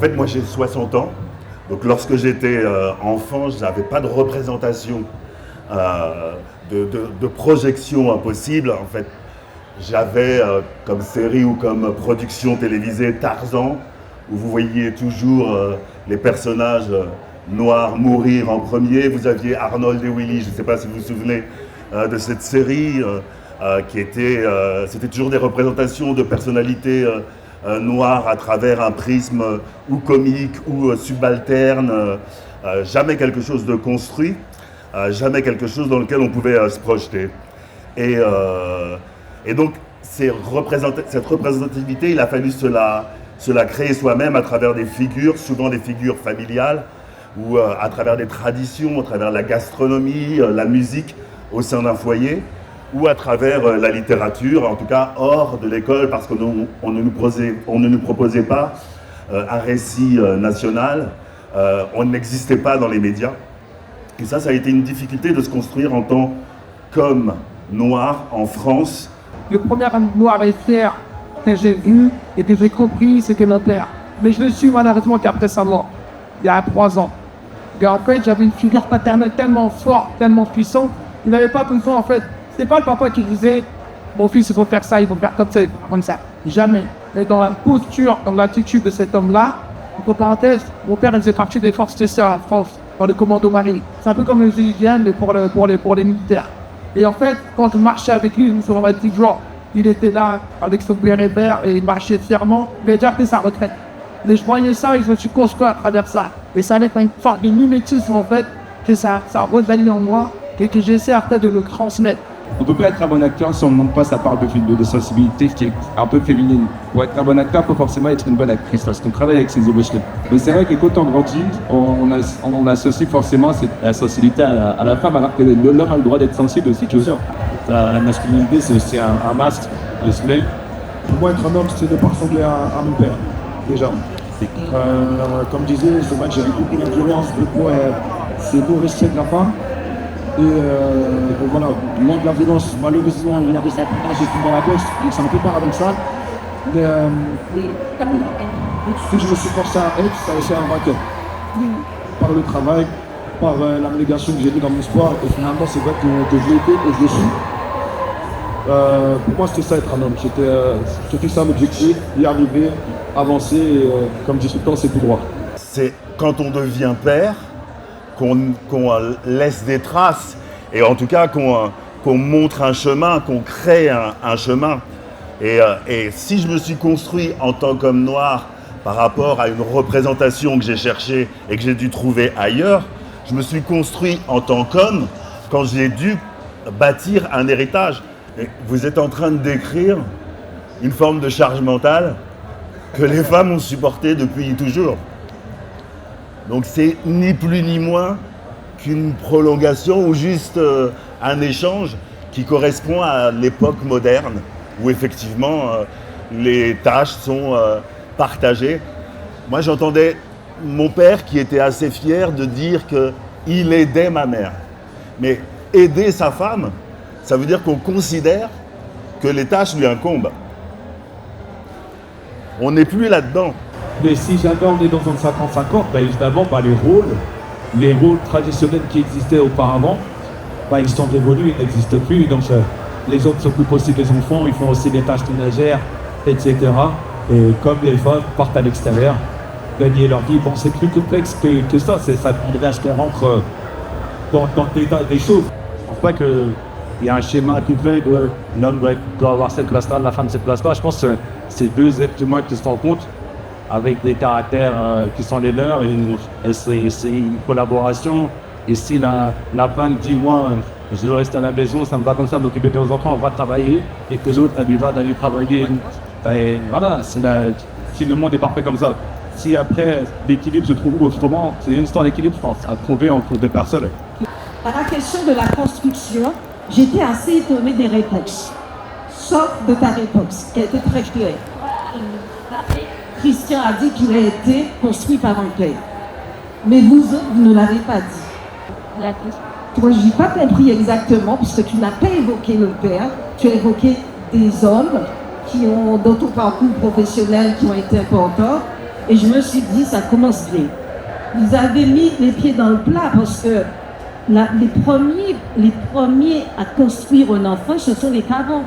fait, moi j'ai 60 ans, donc lorsque j'étais enfant, je n'avais pas de représentation, de projection impossible. En fait, j'avais comme série ou comme production télévisée Tarzan, où vous voyiez toujours les personnages noirs mourir en premier. Vous aviez Arnold et Willy, je ne sais pas si vous vous souvenez de cette série, qui était, c'était toujours des représentations de personnalités noires à travers un prisme ou comique ou subalterne, jamais quelque chose de construit, jamais quelque chose dans lequel on pouvait se projeter. Et donc, cette représentativité, il a fallu se la créer soi-même à travers des figures, souvent des figures familiales, ou à travers des traditions, à travers la gastronomie, la musique au sein d'un foyer, ou à travers la littérature, en tout cas hors de l'école, parce qu'on ne nous proposait pas un récit national, on n'existait pas dans les médias. Et ça a été une difficulté de se construire en tant qu'homme noir en France. Le premier homme noir et fier que j'ai vu et que j'ai compris, c'était mon père. Mais je le suis malheureusement qu'après sa mort, il y a 3 ans. Et en fait, j'avais une figure paternelle tellement forte, tellement puissante, il n'avait pas besoin en fait. C'est pas le papa qui disait mon fils il faut faire ça, il faut faire comme ça. Jamais. Mais dans la posture, dans l'attitude de cet homme-là, entre parenthèses, mon père il faisait partie des forces spéciales en France, dans le commando Mali. C'est un peu comme les Égyptiens, mais pour les militaires. Et en fait, quand je marchais avec lui, sur un petit genre, il était là avec son béret vert et il marchait fièrement. Il a déjà pris sa retraite. Mais je voyais ça et je me suis construit à travers ça. Et ça allait faire une forme de mimétisme en fait, que ça revalide en moi et que j'essaie après de le transmettre. On ne peut pas être un bon acteur si on ne montre pas sa part de sensibilité qui est un peu féminine. Pour être un bon acteur, il faut forcément être une bonne actrice parce qu'on travaille avec ses émotions. Mais c'est vrai que quand on grandit, on associe forcément la sensibilité à la femme, alors que l'homme a le droit d'être sensible aussi. La masculinité, c'est aussi un masque de se mettre. Pour moi, être un homme, c'est de ne pas ressembler à mon père, déjà. Comme disait, c'est vrai que j'avais beaucoup d'endurance, c'est beau rester de la femme. Et voilà, moins de la violence, malheureusement, il y avait ça, j'ai fait dans la boxe, donc c'est un peu paradoxal. Mais si je me suis forcé à être, ça a été un vainqueur. Par le travail, par l'abnégation que j'ai eue dans mon sport, et finalement, c'est vrai que je l'ai été et je l'ai su. Pour moi, c'était ça être un homme, c'était ça l'objectif, y arriver, avancer, et comme je dis tout le temps, c'est tout droit. C'est quand on devient père, qu'on laisse des traces, et en tout cas qu'on montre un chemin, qu'on crée un chemin. Et si je me suis construit en tant qu'homme noir par rapport à une représentation que j'ai cherchée et que j'ai dû trouver ailleurs, je me suis construit en tant qu'homme quand j'ai dû bâtir un héritage. Et vous êtes en train de décrire une forme de charge mentale que les femmes ont supportée depuis toujours. Donc c'est ni plus ni moins qu'une prolongation ou juste un échange qui correspond à l'époque moderne où effectivement les tâches sont partagées. Moi j'entendais mon père qui était assez fier de dire qu'il aidait ma mère. Mais aider sa femme, ça veut dire qu'on considère que les tâches lui incombent. On n'est plus là-dedans. Mais si jamais on est dans un 50-50, évidemment, les rôles traditionnels qui existaient auparavant, ils sont révolus, ils n'existent plus. Donc les hommes s'occupent aussi des enfants, ils font aussi des tâches ménagères, etc. Et comme les femmes partent à l'extérieur, gagner leur vie, bon, c'est plus complexe que ça. Ça devrait se rentre dans l'état des choses. Je pense pas qu'il y a un schéma qui fait que l'homme doit avoir cette place-là, la femme cette place-là. Je pense que c'est deux êtres humains qui se rencontrent avec des caractères qui sont les leurs et c'est une collaboration. Et si la femme dit moi je dois rester à la maison, ça me va comme ça m'occuper de nos enfants, on va travailler, et que l'autre elle lui va d'aller travailler. Et voilà, si le monde est parfait comme ça. Si après l'équilibre se trouve autrement, c'est une histoire d'équilibre, je pense, à trouver entre deux personnes. À la question de la construction, j'étais assez étonnée des réponses. Sauf de ta réponse, qui a été très claire. Christian a dit qu'il a été construit par un père. Mais vous autres, vous ne l'avez pas dit. Moi, je n'ai pas compris exactement, puisque tu n'as pas évoqué le père, tu as évoqué des hommes qui ont, dans ton parcours professionnel, qui ont été importants, Et je me suis dit, ça commence bien. Vous avez mis les pieds dans le plat parce que les premiers à construire un enfant, ce sont les parents.